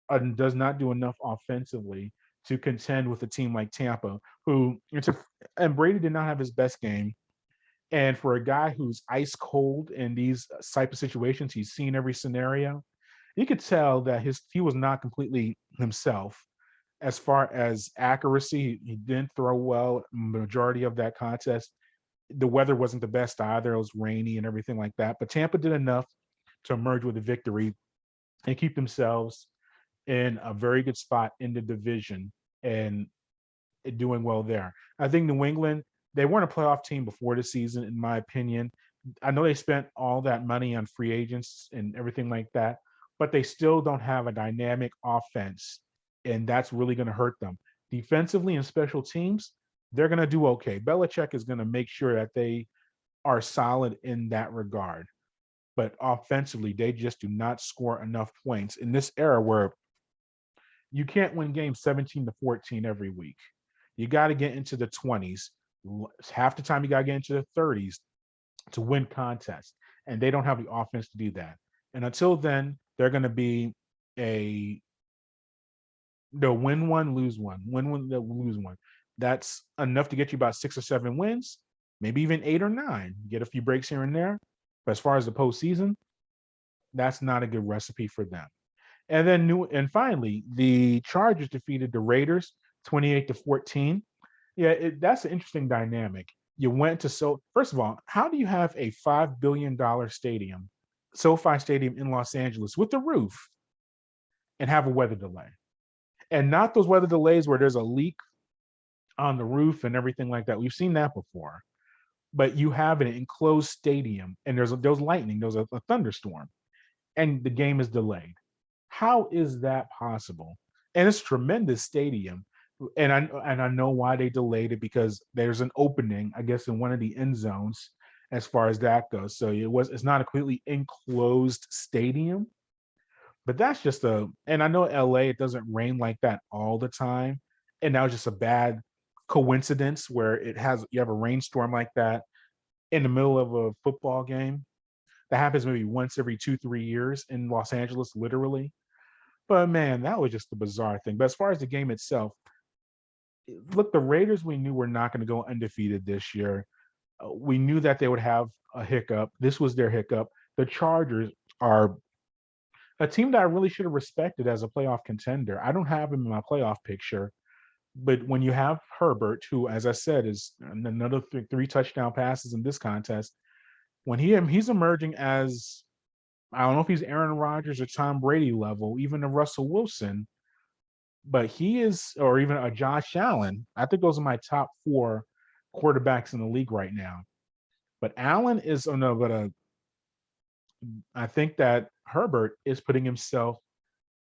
do enough offensively to contend with a team like Tampa, and Brady did not have his best game. And for a guy who's ice cold in these type of situations, he's seen every scenario. You could tell that he was not completely himself as far as accuracy. He didn't throw well majority of that contest. The weather wasn't the best either. It was rainy and everything like that. But Tampa did enough to emerge with a victory and keep themselves in a very good spot in the division and doing well there. I think New England, they weren't a playoff team before the season, in my opinion. I know they spent all that money on free agents and everything like that, but they still don't have a dynamic offense, and that's really going to hurt them. Defensively and special teams, they're going to do okay. Belichick is going to make sure that they are solid in that regard. But offensively, they just do not score enough points in this era where you can't win games 17-14 every week. You got to get into the 20s. Half the time, you got to get into the 30s to win contests. And they don't have the offense to do that. And until then, they're going to be they'll win one, lose one, win one, they'll lose one. That's enough to get you about 6 or 7 wins, maybe even 8 or 9. Get a few breaks here and there. But as far as the postseason, that's not a good recipe for them. And finally, the Chargers defeated the Raiders 28-14. Yeah, that's an interesting dynamic. You went to first of all, how do you have a $5 billion stadium, SoFi Stadium in Los Angeles with a roof, and have a weather delay? And not those weather delays where there's a leak on the roof and everything like that. We've seen that before. But you have an enclosed stadium and there's lightning, there's a thunderstorm, and the game is delayed. How is that possible? And it's a tremendous stadium. And I know why they delayed it, because there's an opening, I guess, in one of the end zones as far as that goes. So it's not a completely enclosed stadium. But that's just and I know LA, it doesn't rain like that all the time. And that was just a bad coincidence where you have a rainstorm like that in the middle of a football game. That happens maybe once every 2-3 years in Los Angeles, literally. But man, that was just a bizarre thing. But as far as the game itself, look, the Raiders, we knew were not going to go undefeated this year. We knew that they would have a hiccup. This was their hiccup. The Chargers are a team that I really should have respected as a playoff contender. I don't have him in my playoff picture, but when you have Herbert, who, as I said, is another 3 touchdown passes in this contest, when he's emerging as, I don't know if he's Aaron Rodgers or Tom Brady level, even a Russell Wilson, but he is, or even a Josh Allen. I think those are my top 4 quarterbacks in the league right now. But Allen is, oh no, but I think that Herbert is putting himself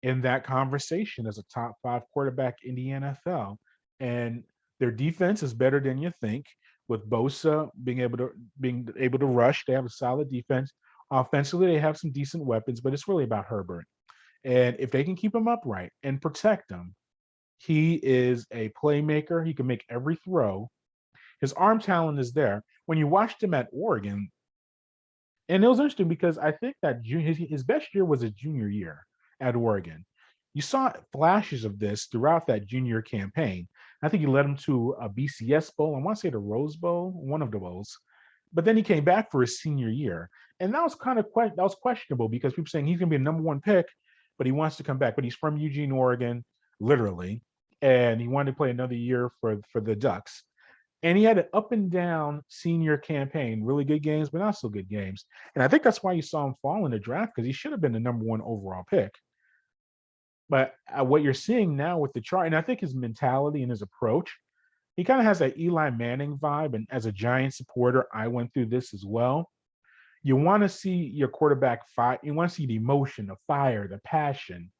in that conversation as a top 5 quarterback in the NFL. And their defense is better than you think. With Bosa being able to rush, they have a solid defense. Offensively, they have some decent weapons, but it's really about Herbert. And if they can keep him upright and protect him, he is a playmaker. He can make every throw. His arm talent is there. When you watched him at Oregon, and it was interesting because I think that his best year was his junior year at Oregon. You saw flashes of this throughout that junior campaign. I think he led him to a BCS Bowl. I want to say the Rose Bowl, one of the bowls. But then he came back for his senior year. And that was that was questionable because people saying he's going to be a number one pick, but he wants to come back. But he's from Eugene, Oregon, literally, and he wanted to play another year for the Ducks. And he had an up and down senior campaign, really good games, but not so good games. And I think that's why you saw him fall in the draft because he should have been the number one overall pick. But what you're seeing now with the chart, and I think his mentality and his approach, he kind of has that Eli Manning vibe. And as a Giant supporter, I went through this as well. You want to see your quarterback fight. You want to see the emotion, the fire, the passion.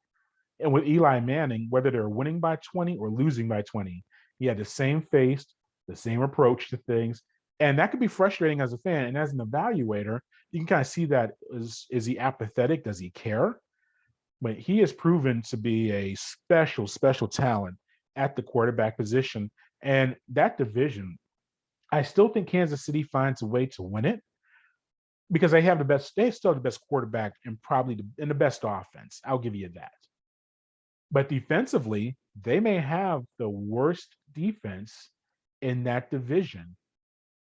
And with Eli Manning, whether they're winning by 20 or losing by 20, he had the same face, the same approach to things. And that could be frustrating as a fan. And as an evaluator, you can kind of see that is he apathetic? Does he care? But he has proven to be a special talent at the quarterback position. And that division, I still think Kansas City finds a way to win it because they still have the best quarterback and probably the best offense. I'll give you that. But defensively, they may have the worst defense in that division.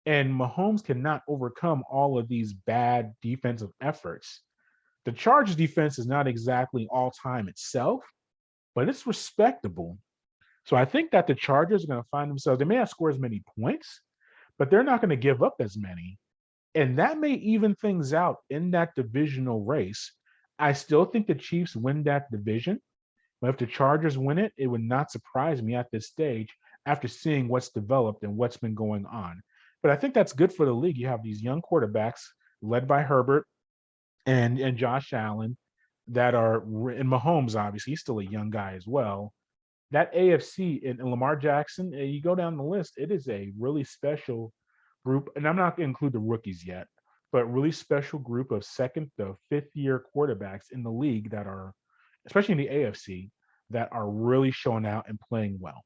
And Mahomes cannot overcome all of these bad defensive efforts. The Chargers defense is not exactly all time itself, but it's respectable. So I think that the Chargers are going to find themselves, they may not score as many points, but they're not going to give up as many. And that may even things out in that divisional race. I still think the Chiefs win that division. But if the Chargers win it, it would not surprise me at this stage after seeing what's developed and what's been going on. But I think that's good for the league. You have these young quarterbacks led by Herbert and Josh Allen that are, and Mahomes, obviously, he's still a young guy as well. That AFC and Lamar Jackson, you go down the list, it is a really special group. And I'm not going to include the rookies yet, but really special group of second to fifth year quarterbacks in the league that are, especially in the AFC, that are really showing out and playing well.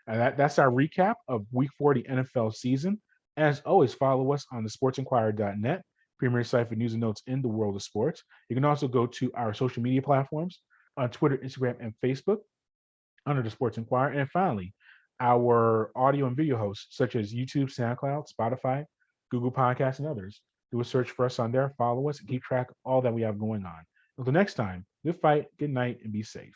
And that's our recap of Week 4 of the NFL season. As always, follow us on the sportsinquirer.net, premier site for news and notes in the world of sports. You can also go to our social media platforms on Twitter, Instagram, and Facebook under the Sports Inquirer. And finally, our audio and video hosts, such as YouTube, SoundCloud, Spotify, Google Podcasts, and others. Do a search for us on there, follow us, and keep track of all that we have going on. Until next time, good fight, good night, and be safe.